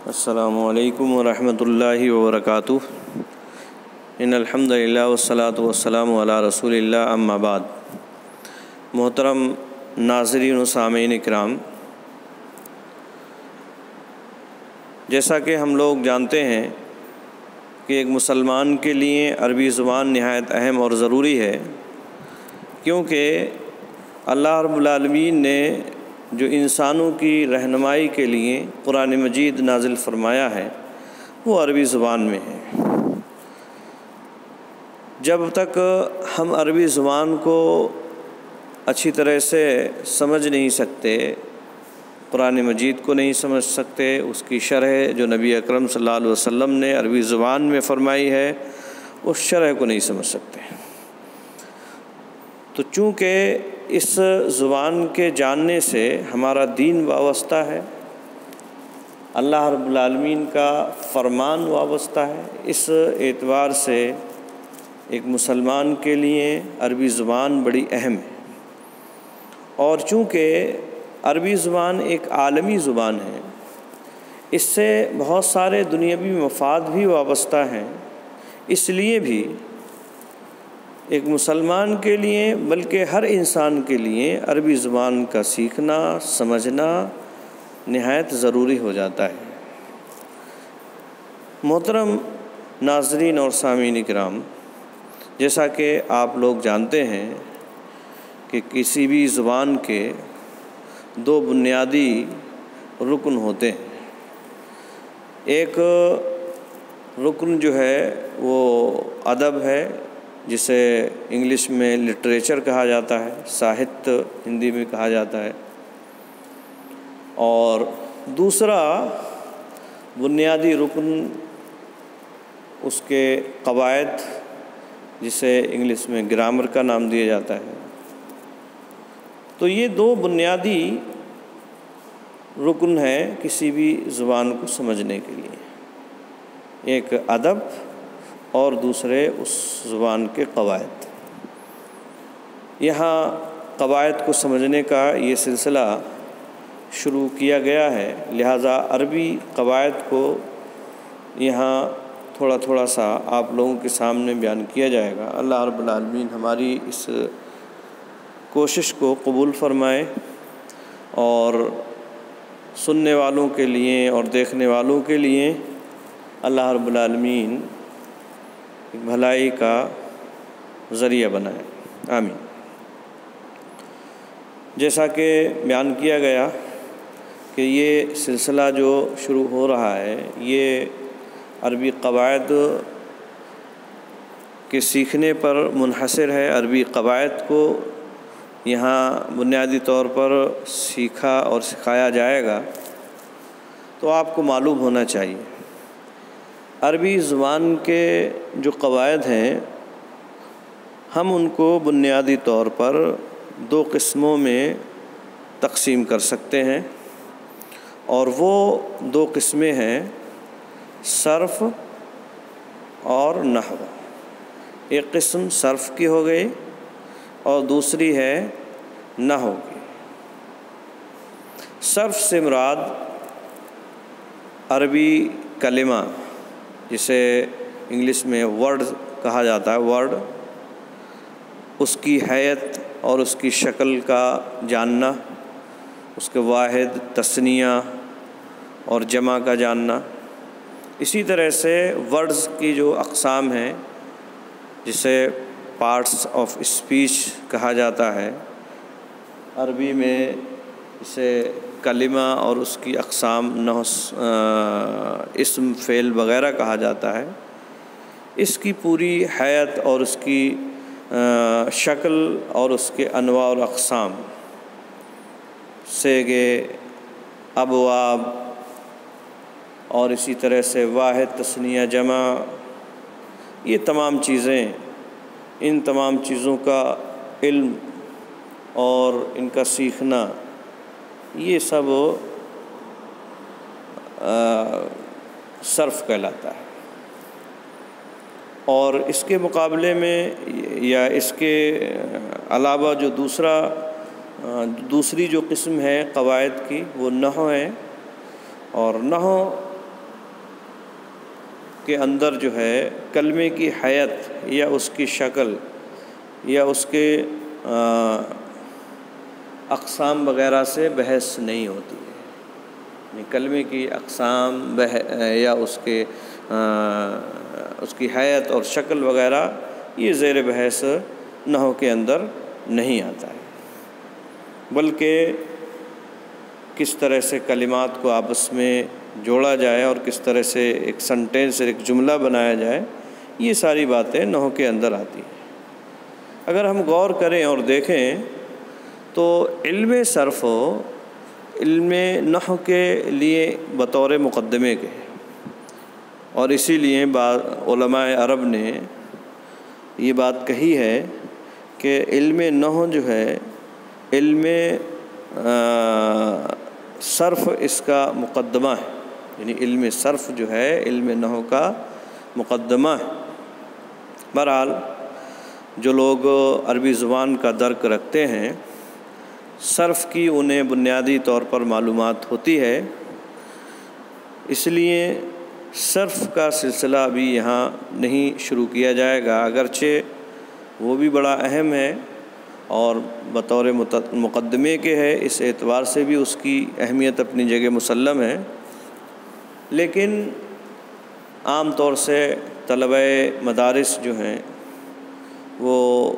السلام علیکم ورحمۃ اللہ وبرکاتہ۔ ان الحمد للہ والصلاۃ والسلام علی رسول اللہ، اما بعد۔ محترم ناظرین و سامعین اکرام، جیسا کہ ہم لوگ جانتے ہیں کہ ایک مسلمان کے لیے عربی زبان نہایت اہم اور ضروری ہے، کیونکہ اللہ رب العالمین نے جو انسانوں کی رہنمائی کے لیے قرآن مجید نازل فرمایا ہے وہ عربی زبان میں ہے۔ جب تک ہم عربی زبان کو اچھی طرح سے سمجھ نہیں سکتے، قرآن مجید کو نہیں سمجھ سکتے، اس کی شرح جو نبی اکرم صلی اللہ علیہ وسلم نے عربی زبان میں فرمائی ہے اس شرح کو نہیں سمجھ سکتے، تو چونکہ اس زبان کے جاننے سے ہمارا دین وابستہ ہے، اللہ رب العالمین کا فرمان وابستہ ہے، اس اعتبار سے ایک مسلمان کے لیے عربی زبان بڑی اہم ہے۔ اور چونکہ عربی زبان ایک عالمی زبان ہے، اس سے بہت سارے دنیاوی مفاد بھی وابستہ ہیں، اس لیے بھی ایک مسلمان کے لیے بلکہ ہر انسان کے لیے عربی زبان کا سیکھنا، سمجھنا نہایت ضروری ہو جاتا ہے۔ محترم ناظرین اور سامعین کرام، جیسا کہ آپ لوگ جانتے ہیں کہ کسی بھی زبان کے دو بنیادی رکن ہوتے ہیں۔ ایک رکن جو ہے وہ ادب ہے، جسے انگلش میں لٹریچر کہا جاتا ہے، ساہت ہندی میں کہا جاتا ہے، اور دوسرا بنیادی رکن اس کے قواعد، جسے انگلش میں گرامر کا نام دیا جاتا ہے۔ تو یہ دو بنیادی رکن ہیں کسی بھی زبان کو سمجھنے کے لیے، ایک ادب اور دوسرے اس زبان کے قواعد۔ یہاں قواعد کو سمجھنے کا یہ سلسلہ شروع کیا گیا ہے، لہٰذا عربی قواعد کو یہاں تھوڑا تھوڑا سا آپ لوگوں کے سامنے بیان کیا جائے گا۔ اللہ رب العالمین ہماری اس کوشش کو قبول فرمائے اور سننے والوں کے لیے اور دیکھنے والوں کے لیے اللہ رب العالمین بھلائی کا ذریعہ بنائے، آمین۔ جیسا کہ بیان کیا گیا کہ یہ سلسلہ جو شروع ہو رہا ہے یہ عربی قواعد کے سیکھنے پر منحصر ہے۔ عربی قواعد کو یہاں بنیادی طور پر سیکھا اور سکھایا جائے گا، تو آپ کو معلوم ہونا چاہیے عربی زبان کے جو قواعد ہیں ہم ان کو بنیادی طور پر دو قسموں میں تقسیم کر سکتے ہیں، اور وہ دو قسمیں ہیں صرف اور نحو۔ ایک قسم صرف کی ہو گئی اور دوسری ہے نحو کی۔ صرف سے مراد عربی کلمہ، جسے انگلش میں ورڈ کہا جاتا ہے، ورڈ، اس کی حیت اور اس کی شکل کا جاننا، اس کے واحد، تثنیہ اور جمع کا جاننا۔ اسی طرح سے ورڈز کی جو اقسام ہیں، جسے پارٹس آف اسپیچ کہا جاتا ہے، عربی میں اسے کلمہ اور اس کی اقسام اسم، فعل وغیرہ کہا جاتا ہے۔ اس کی پوری حیت اور اس کی شکل اور اس کے انواع اور اقسام، صیغے، ابواب اور اسی طرح سے واحد، تثنیہ، جمع، یہ تمام چیزیں، ان تمام چیزوں کا علم اور ان کا سیکھنا، یہ سب صرف کہلاتا ہے۔ اور اس کے مقابلے میں یا اس کے علاوہ جو دوسری جو قسم ہے قواعد کی، وہ نحو ہے، اور نحو کے اندر جو ہے کلمے کی حیت یا اس کی شکل یا اس کے اقسام وغیرہ سے بحث نہیں ہوتی ہے۔ کلمے کی اقسام یا اس کی حیت اور شکل وغیرہ یہ زیر بحث نحو کے اندر نہیں آتا ہے، بلکہ کس طرح سے کلمات کو آپس میں جوڑا جائے اور کس طرح سے ایک سنٹینس ایک جملہ بنایا جائے، یہ ساری باتیں نحو کے اندر آتی ہیں۔ اگر ہم غور کریں اور دیکھیں تو علم صرف علم نحو کے لیے بطور مقدمے کے، اور اسی لیے علماء عرب نے یہ بات کہی ہے کہ علم نحو جو ہے علم صرف اس کا مقدمہ ہے، یعنی علم صرف جو ہے علم نحو کا مقدمہ ہے۔ بہرحال جو لوگ عربی زبان کا درک رکھتے ہیں، صرف کی انہیں بنیادی طور پر معلومات ہوتی ہے، اس لیے صرف کا سلسلہ ابھی یہاں نہیں شروع کیا جائے گا، اگرچہ وہ بھی بڑا اہم ہے اور بطور مقدمے کے ہے، اس اعتبار سے بھی اس کی اہمیت اپنی جگہ مسلم ہے، لیکن عام طور سے طلبہ مدارس جو ہیں وہ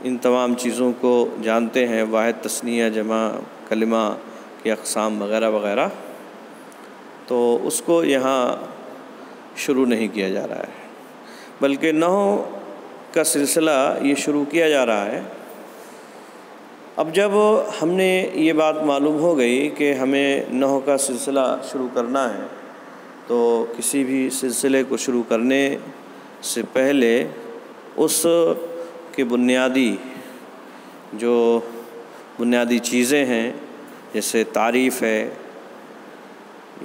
ان تمام چیزوں کو جانتے ہیں، واحد، تثنیہ، جمع، کلمہ کی اقسام وغیرہ وغیرہ، تو اس کو یہاں شروع نہیں کیا جا رہا ہے، بلکہ نحو کا سلسلہ یہ شروع کیا جا رہا ہے۔ اب جب ہم نے یہ بات معلوم ہو گئی کہ ہمیں نحو کا سلسلہ شروع کرنا ہے، تو کسی بھی سلسلے کو شروع کرنے سے پہلے اس کے بنیادی چیزیں ہیں، جیسے تعریف ہے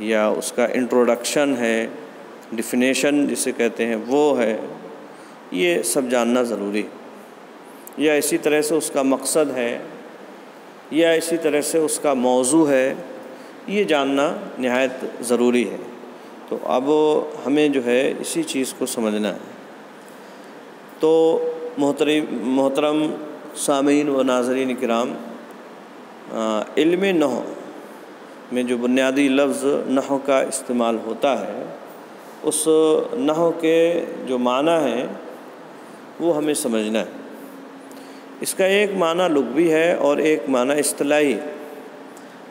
یا اس کا انٹروڈکشن ہے، ڈیفینیشن جسے کہتے ہیں وہ ہے، یہ سب جاننا ضروری ہے، یا اسی طرح سے اس کا مقصد ہے، یا اسی طرح سے اس کا موضوع ہے، یہ جاننا نہایت ضروری ہے۔ تو اب ہمیں جو ہے اسی چیز کو سمجھنا ہے۔ تو محترم سامعین و ناظرین کرام، علم نحو میں جو بنیادی لفظ نحو کا استعمال ہوتا ہے، اس نحو کے جو معنی ہیں وہ ہمیں سمجھنا ہے۔ اس کا ایک معنی لغوی ہے اور ایک معنی اصطلاحی۔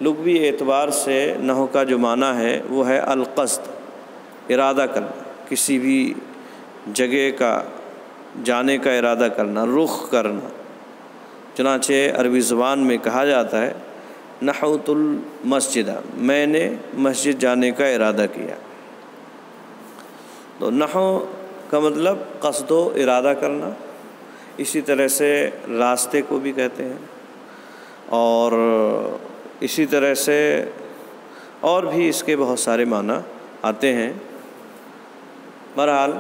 لغوی اعتبار سے نحو کا جو معنی ہے وہ ہے القصد، ارادہ کرنا، کسی بھی جگہ کا جانے کا ارادہ کرنا، رخ کرنا۔ چنانچہ عربی زبان میں کہا جاتا ہے نحوت المسجد، میں نے مسجد جانے کا ارادہ کیا۔ تو نحو کا مطلب قصد و ارادہ کرنا، اسی طرح سے راستے کو بھی کہتے ہیں، اور اسی طرح سے اور بھی اس کے بہت سارے معنی آتے ہیں۔ بہرحال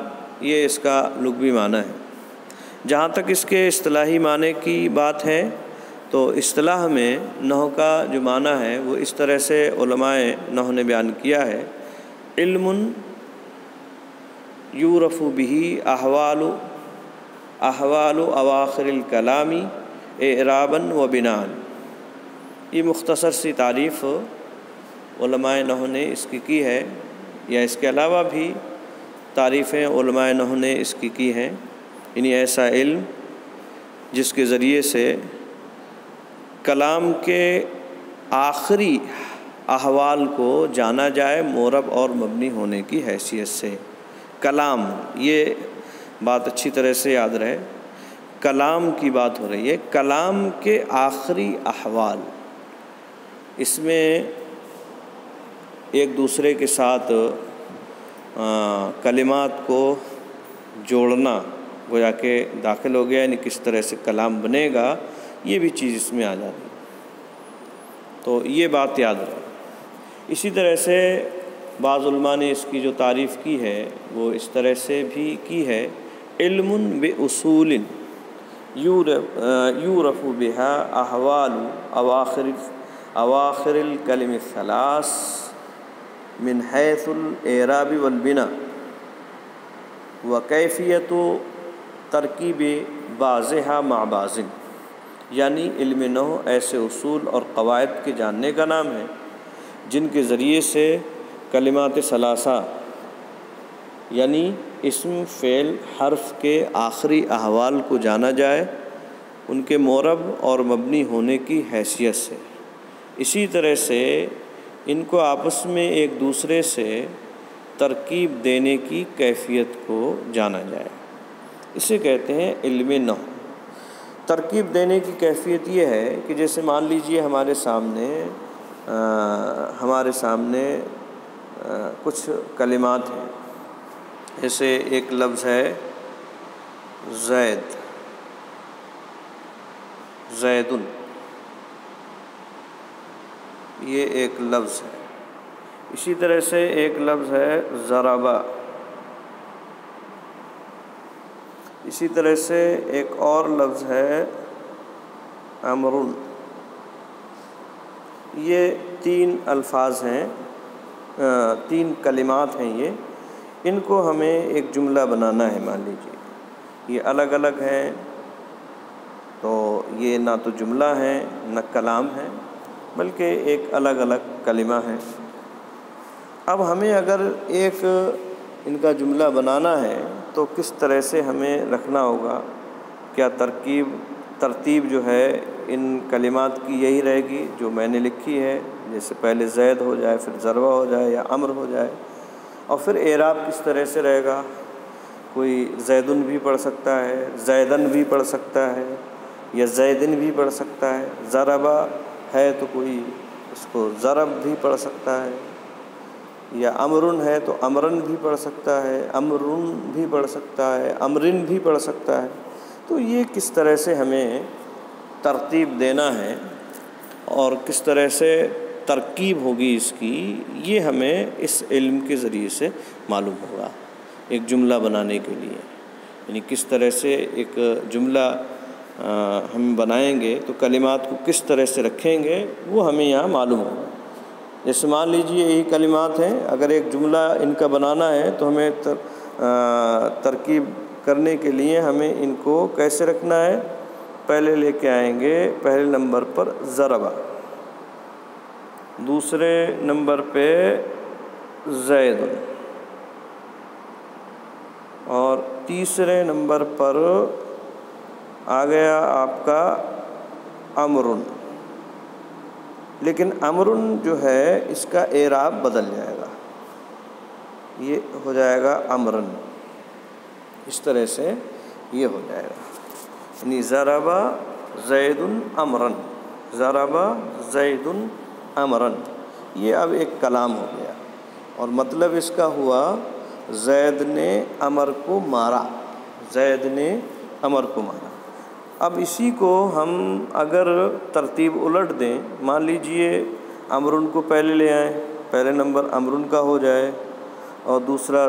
یہ اس کا لغوی معنی ہے۔ جہاں تک اس کے اصطلاحی معنی کی بات ہے تو اصطلاح میں نحو کا جو معنی ہے وہ اس طرح سے علماء نحو نے بیان کیا ہے: علم یعرف بہ احوال اواخر الکلام اعرابا و بناء۔ یہ مختصر سی تعریف علماء نحو نے اس کی ہے، یا اس کے علاوہ بھی تعریفیں علماء نحو نے اس کی ہیں، یعنی ایسا علم جس کے ذریعے سے کلام کے آخری احوال کو جانا جائے معرب اور مبنی ہونے کی حیثیت سے۔ کلام، یہ بات اچھی طرح سے یاد رہے، کلام کی بات ہو رہی ہے، کلام کے آخری احوال، اس میں ایک دوسرے کے ساتھ کلمات کو جوڑنا گویا کہ داخل ہو گیا، یعنی کس طرح سے کلام بنے گا یہ بھی چیز اس میں آ جاتی ہے۔ تو یہ بات یاد رہے۔ اسی طرح سے بعض علماء نے اس کی جو تعریف کی ہے وہ اس طرح سے بھی کی ہے: علم باصول یعرف بہا احوال اواخر الکلم الثلاث من حیث الاعراب والبناء۔ و کیفیت و ترکیب بعضها مع بعض، یعنی علم نحو ایسے اصول اور قواعد کے جاننے کا نام ہے جن کے ذریعے سے کلمات ثلاثہ یعنی اسم، فعل، حرف کے آخری احوال کو جانا جائے ان کے معرب اور مبنی ہونے کی حیثیت سے۔ اسی طرح سے ان کو آپس میں ایک دوسرے سے ترکیب دینے کی کیفیت کو جانا جائے، اسے کہتے ہیں علم نحو۔ ترکیب دینے کی کیفیت یہ ہے کہ جیسے مان لیجئے ہمارے سامنے کچھ کلمات ہیں، جیسے ایک لفظ ہے زیدن، یہ ایک لفظ ہے۔ اسی طرح سے ایک لفظ ہے ضربہ، اسی طرح سے ایک اور لفظ ہے امرن۔ یہ 3 الفاظ ہیں، 3 کلمات ہیں، ان کو ہمیں ایک جملہ بنانا ہے۔ مان لیجیے یہ الگ الگ ہیں تو یہ نہ تو جملہ ہے نہ کلام ہے، بلکہ ایک الگ الگ کلمہ ہے۔ اب ہمیں اگر ایک ان کا جملہ بنانا ہے تو کس طرح سے ہمیں رکھنا ہوگا؟ کیا ترتیب جو ہے ان کلمات کی یہی رہے گی جو میں نے لکھی ہے، جیسے پہلے زید ہو جائے، پھر ضربہ ہو جائے یا امر ہو جائے، اور پھر اعراب کس طرح سے رہے گا؟ کوئی زیدن بھی پڑھ سکتا ہے، زیدن بھی پڑھ سکتا ہے، یا زیدن بھی پڑھ سکتا ہے۔ ضربہ ہے تو کوئی اس کو ضرب بھی پڑھ سکتا ہے، یا امرن ہے تو امرن بھی پڑھ سکتا ہے، امرن بھی پڑھ سکتا ہے، امرن بھی پڑھ سکتا ہے۔ تو یہ کس طرح سے ہمیں ترتیب دینا ہے اور کس طرح سے ترکیب ہوگی اس کی، یہ ہمیں اس علم کے ذریعے سے معلوم ہوگا ایک جملہ بنانے کے لیے۔ یعنی کس طرح سے ایک جملہ ہم بنائیں گے تو کلمات کو کس طرح سے رکھیں گے وہ ہمیں یہاں معلوم ہوگا۔ جیسے مان لیجیے یہی کلمات ہیں، اگر ایک جملہ ان کا بنانا ہے تو ہمیں ترکیب کرنے کے لیے ہمیں ان کو کیسے رکھنا ہے؟ پہلے لے کے آئیں گے پہلے نمبر پر ضربہ، دوسرے نمبر پہ زید، اور تیسرے نمبر پر آ گیا آپ کا امرن۔ لیکن امرن جو ہے اس کا اعراب بدل جائے گا، یہ ہو جائے گا امرن، اس طرح سے یہ ہو جائے گا، یعنی ضربہ زید امرن، ضربہ زید امرن۔ یہ اب ایک کلام ہو گیا، اور مطلب اس کا ہوا زید نے امر کو مارا، زید نے امر کو مارا۔ اب اسی کو ہم اگر ترتیب الٹ دیں، مان لیجئے امرن کو پہلے لے آئیں، پہلے نمبر امرن کا ہو جائے اور دوسرا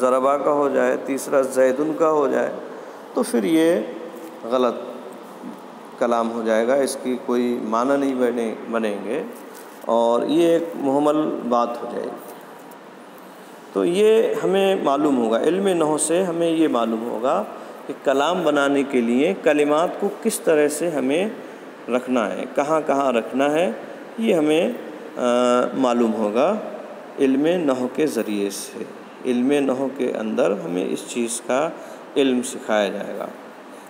ضربہ کا ہو جائے، تیسرا زیدن کا ہو جائے، تو پھر یہ غلط کلام ہو جائے گا، اس کی کوئی معنی نہیں بنیں گے اور یہ ایک مہمل بات ہو جائے گی۔ تو یہ ہمیں معلوم ہوگا، علم نحو سے ہمیں یہ معلوم ہوگا کہ کلام بنانے کے لیے کلمات کو کس طرح سے ہمیں رکھنا ہے، کہاں کہاں رکھنا ہے، یہ ہمیں معلوم ہوگا علم نحو کے ذریعے سے۔ علم نحو کے اندر ہمیں اس چیز کا علم سکھایا جائے گا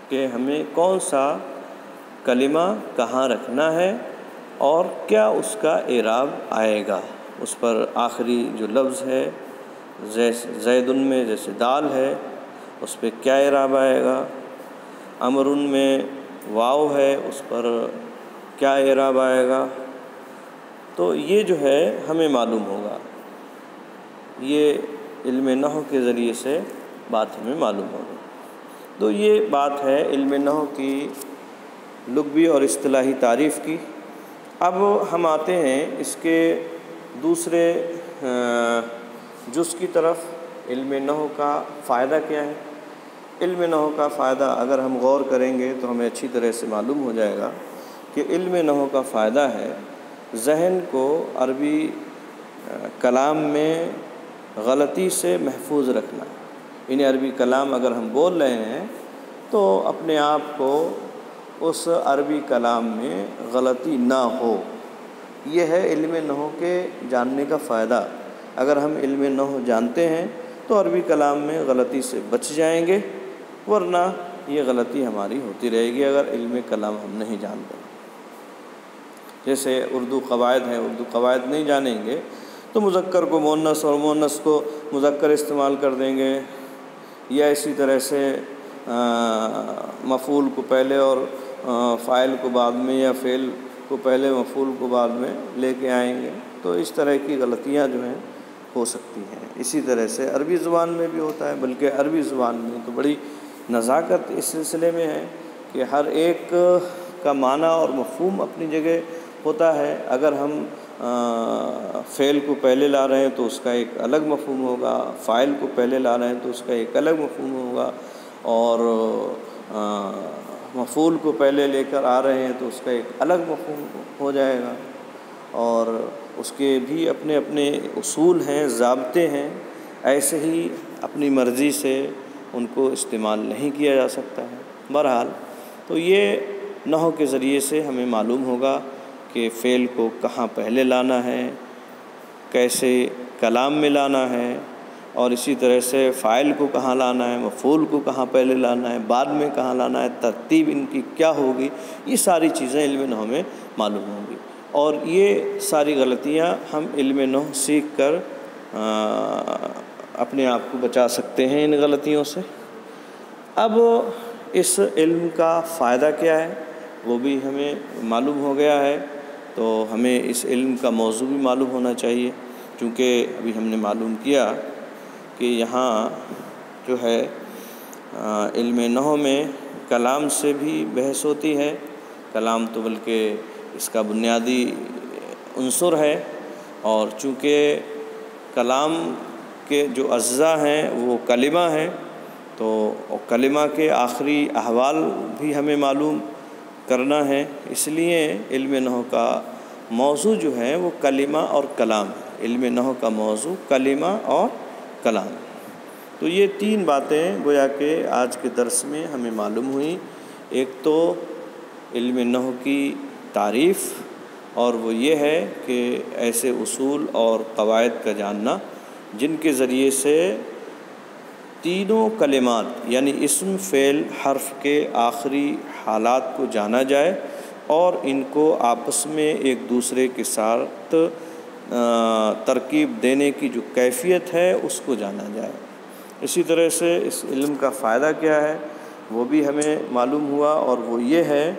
کہ ہمیں کون سا کلمہ کہاں رکھنا ہے اور کیا اس کا اعراب آئے گا، اس پر آخری جو لفظ ہے زیدن میں جیسے دال ہے اس پہ کیا اعراب آئے گا، امرن میں واو ہے اس پر کیا اعراب آئے گا۔ تو یہ جو ہے ہمیں معلوم ہوگا، یہ علم نحو کے ذریعے سے بات ہمیں معلوم ہوگی۔ تو یہ بات ہے علم نحو کی لغوی اور اصطلاحی تعریف کی۔ اب ہم آتے ہیں اس کے دوسرے جز کی طرف، علم نحو کا فائدہ کیا ہے۔ علم نحو کا فائدہ اگر ہم غور کریں گے تو ہمیں اچھی طرح سے معلوم ہو جائے گا کہ علم نحو کا فائدہ ہے ذہن کو عربی کلام میں غلطی سے محفوظ رکھنا، یعنی عربی کلام اگر ہم بول رہے ہیں تو اپنے آپ کو اس عربی کلام میں غلطی نہ ہو۔ یہ ہے علم نحو کے جاننے کا فائدہ۔ اگر ہم علم نحو جانتے ہیں تو عربی کلام میں غلطی سے بچ جائیں گے، ورنہ یہ غلطی ہماری ہوتی رہے گی اگر علم کلام ہم نہیں جانتے۔ جیسے اردو قواعد ہیں، اردو قواعد نہیں جانیں گے تو مذکر کو مؤنث اور مؤنث کو مذکر استعمال کر دیں گے، یا اسی طرح سے مفعول کو پہلے اور فاعل کو بعد میں، یا فعل کو پہلے مفعول کو بعد میں لے کے آئیں گے، تو اس طرح کی غلطیاں جو ہیں ہو سکتی ہیں۔ اسی طرح سے عربی زبان میں بھی ہوتا ہے، بلکہ عربی زبان میں تو بڑی نزاکت اس سلسلے میں ہے کہ ہر ایک کا معنی اور مفہوم اپنی جگہ ہوتا ہے۔ اگر ہم فعل کو پہلے لا رہے ہیں تو اس کا ایک الگ مفہوم ہوگا، فاعل کو پہلے لا رہے ہیں تو اس کا ایک الگ مفہوم ہوگا، اور مفعول کو پہلے لے کر آ رہے ہیں تو اس کا ایک الگ مفہوم ہو جائے گا، اور اس کے بھی اپنے اپنے اصول ہیں، ضابطے ہیں۔ ایسے ہی اپنی مرضی سے ان کو استعمال نہیں کیا جا سکتا ہے۔ بہرحال تو یہ نحو کے ذریعے سے ہمیں معلوم ہوگا کہ فعل کو کہاں پہلے لانا ہے، کیسے کلام میں لانا ہے، اور اسی طرح سے فاعل کو کہاں لانا ہے، مفعول کو کہاں پہلے لانا ہے، بعد میں کہاں لانا ہے، ترتیب ان کی کیا ہوگی، یہ ساری چیزیں علم نحو میں معلوم ہوں گی۔ اور یہ ساری غلطیاں ہم علم نحو سیکھ کر اپنے آپ کو بچا سکتے ہیں ان غلطیوں سے۔ اب اس علم کا فائدہ کیا ہے وہ بھی ہمیں معلوم ہو گیا ہے، تو ہمیں اس علم کا موضوع بھی معلوم ہونا چاہیے، چونکہ ابھی ہم نے معلوم کیا کہ یہاں جو ہے علم نحو میں کلام سے بھی بحث ہوتی ہے۔ کلام تو بلکہ اس کا بنیادی عنصر ہے، اور چونکہ کلام کے جو اجزاء ہیں وہ کلمہ ہیں، تو کلمہ کے آخری احوال بھی ہمیں معلوم کرنا ہے، اس لیے علم نحو کا موضوع جو ہے وہ کلمہ اور کلام ہے۔ علم نحو کا موضوع کلمہ اور کلام۔ تو یہ تین باتیں گویا کہ آج کے درس میں ہمیں معلوم ہوئیں۔ ایک تو علم نحو کی تعریف، اور وہ یہ ہے کہ ایسے اصول اور قواعد کا جاننا جن کے ذریعے سے تینوں کلمات یعنی اسم، فعل، حرف کے آخری حالات کو جانا جائے، اور ان کو آپس میں ایک دوسرے کے ساتھ ترکیب دینے کی جو کیفیت ہے اس کو جانا جائے۔ اسی طرح سے اس علم کا فائدہ کیا ہے وہ بھی ہمیں معلوم ہوا، اور وہ یہ ہے